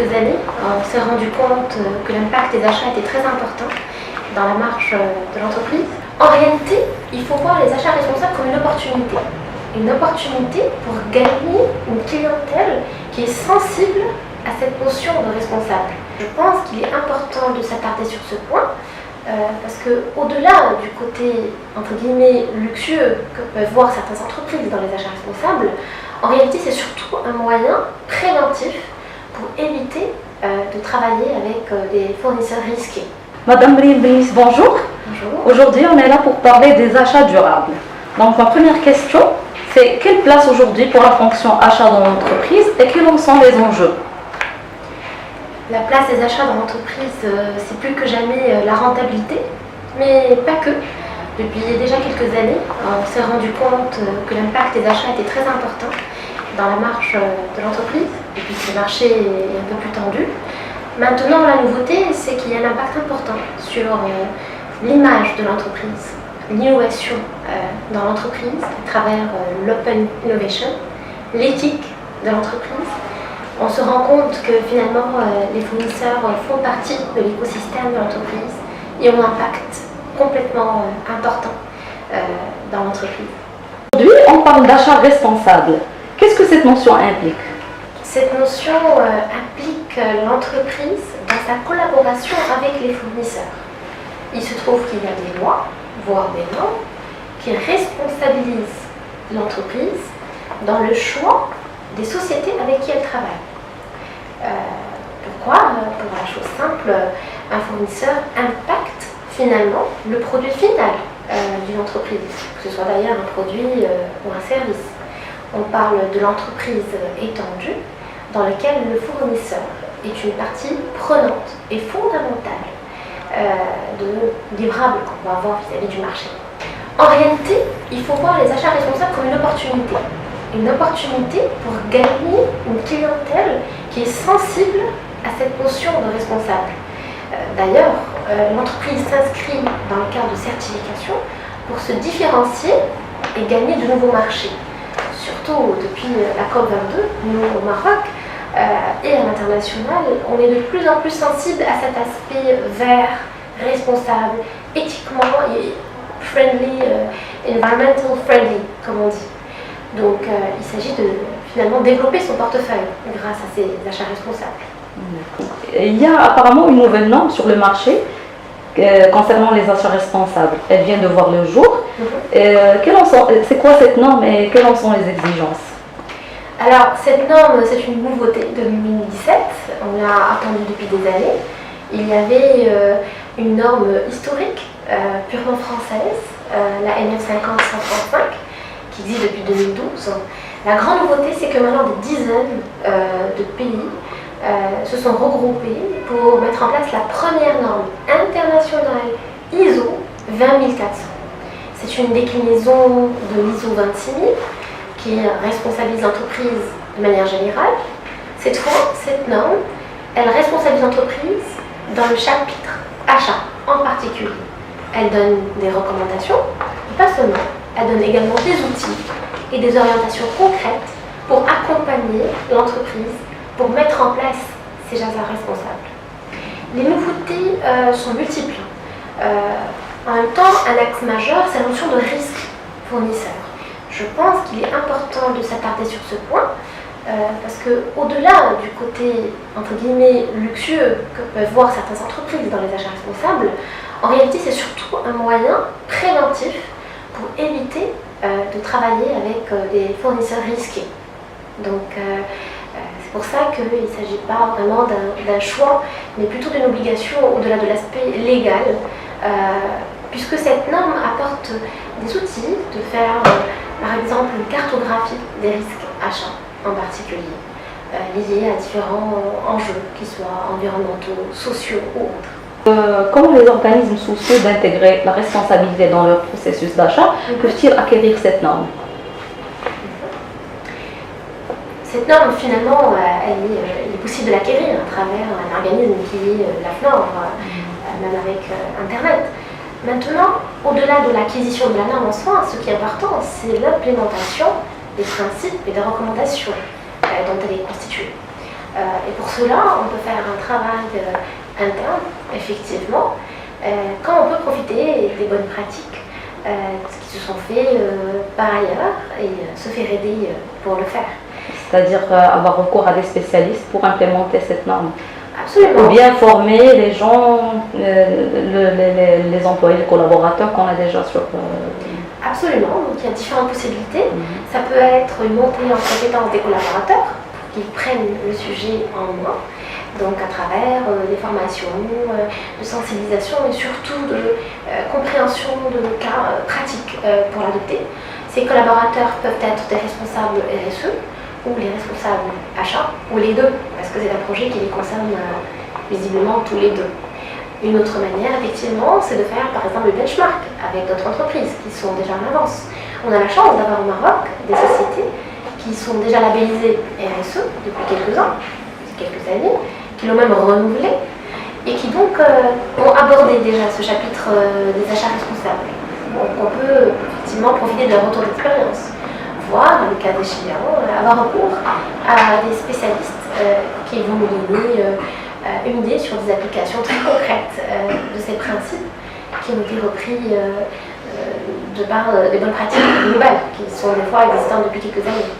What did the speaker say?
quelques années, on s'est rendu compte que l'impact des achats était très important dans la marche de l'entreprise. En réalité, il faut voir les achats responsables comme une opportunité. Une opportunité pour gagner une clientèle qui est sensible à cette notion de responsable. Je pense qu'il est important de s'attarder sur ce point parce que au-delà du côté entre guillemets luxueux que peuvent voir certaines entreprises dans les achats responsables, en réalité c'est surtout un moyen préventif pour éviter de travailler avec des fournisseurs risqués. Madame Brice, bonjour. Bonjour. Aujourd'hui, on est là pour parler des achats durables. Donc, ma première question, c'est quelle place aujourd'hui pour la fonction achat dans l'entreprise et quels en sont les enjeux? La place des achats dans l'entreprise, c'est plus que jamais la rentabilité, mais pas que. Depuis déjà quelques années, on s'est rendu compte que l'impact des achats était très important dans la marche de l'entreprise, et puis que le marché est un peu plus tendu. Maintenant, la nouveauté, c'est qu'il y a un impact important sur l'image de l'entreprise, l'innovation dans l'entreprise à travers l'open innovation, l'éthique de l'entreprise. On se rend compte que finalement, les fournisseurs font partie de l'écosystème de l'entreprise et ont un impact complètement important dans l'entreprise. Aujourd'hui, on parle d'achat responsable. Qu'est-ce que cette notion implique? Cette notion implique l'entreprise dans sa collaboration avec les fournisseurs. Il se trouve qu'il y a des lois, voire des normes, qui responsabilisent l'entreprise dans le choix des sociétés avec qui elle travaille. Pourquoi? Pour la chose simple, un fournisseur impacte finalement le produit final d'une entreprise, que ce soit d'ailleurs un produit ou un service. On parle de l'entreprise étendue dans laquelle le fournisseur est une partie prenante et fondamentale de livrables qu'on va avoir vis-à-vis du marché. En réalité, il faut voir les achats responsables comme une opportunité. Une opportunité pour gagner une clientèle qui est sensible à cette notion de responsable. D'ailleurs, l'entreprise s'inscrit dans le cadre de certification pour se différencier et gagner de nouveaux marchés. Surtout depuis la COP22, nous au Maroc et à l'international, on est de plus en plus sensible à cet aspect vert, responsable, éthiquement et friendly, environmental friendly, comme on dit. Donc il s'agit de finalement développer son portefeuille grâce à ces achats responsables. Il y a apparemment une nouvelle norme sur le marché concernant les achats responsables. Elle vient de voir le jour. C'est quoi cette norme et quelles en sont les exigences? Alors, cette norme, c'est une nouveauté de 2017. On l'a attendue depuis des années. Il y avait une norme historique, purement française, la NF 50-135, qui existe depuis 2012. La grande nouveauté, c'est que maintenant des dizaines de pays se sont regroupés pour mettre en place la première norme internationale ISO 20400. C'est une déclinaison de l'ISO 26000 qui responsabilise l'entreprise de manière générale. Cette fois, cette norme, elle responsabilise l'entreprise dans le chapitre achat en particulier. Elle donne des recommandations, mais pas seulement. Elle donne également des outils et des orientations concrètes pour accompagner l'entreprise pour mettre en place ces achats responsables. Les nouveautés sont multiples. En même temps, un axe majeur, c'est la notion de risque fournisseur. Je pense qu'il est important de s'attarder sur ce point parce que au-delà du côté entre guillemets luxueux que peuvent voir certaines entreprises dans les achats responsables, en réalité c'est surtout un moyen préventif pour éviter de travailler avec des fournisseurs risqués. Donc c'est pour ça qu'il ne s'agit pas vraiment d'un choix, mais plutôt d'une obligation au-delà de l'aspect légal, puisque cette norme apporte des outils de faire par exemple une cartographie des risques achats en particulier, liés à différents enjeux, qu'ils soient environnementaux, sociaux ou autres. Comment les organismes soucieux d'intégrer la responsabilité dans leur processus d'achat peuvent-ils acquérir cette norme? Cette norme, finalement, il est possible de l'acquérir à travers un organisme qui est l'AFNOR, même avec Internet. Maintenant, au-delà de l'acquisition de la norme en soi, ce qui est important, c'est l'implémentation des principes et des recommandations dont elle est constituée. Et pour cela, on peut faire un travail interne, effectivement, quand on peut profiter des bonnes pratiques qui se sont faites par ailleurs et se faire aider pour le faire. C'est-à-dire avoir recours à des spécialistes pour implémenter cette norme. Absolument. Ou bien former les gens, les employés, les collaborateurs qu'on a déjà sur... Absolument, donc il y a différentes possibilités. Ça peut être une montée en compétence des collaborateurs, qu'ils prennent le sujet en main, donc à travers des formations, de sensibilisation et surtout de compréhension de cas pratiques pour l'adopter. Ces collaborateurs peuvent être des responsables RSE ou les responsables achats, ou les deux, parce que c'est un projet qui les concerne visiblement tous les deux. Une autre manière, effectivement, c'est de faire par exemple le benchmark avec d'autres entreprises qui sont déjà en avance. On a la chance d'avoir au Maroc des sociétés qui sont déjà labellisées RSE depuis quelques ans, quelques années, qui l'ont même renouvelé et qui donc ont abordé déjà ce chapitre des achats responsables. Donc on peut effectivement profiter de leur retour d'expérience, voire, le cas échéant, avoir recours à des spécialistes qui vont nous donner une idée sur des applications très concrètes de ces principes qui ont été repris de par des bonnes pratiques nouvelles qui sont des fois existantes depuis quelques années.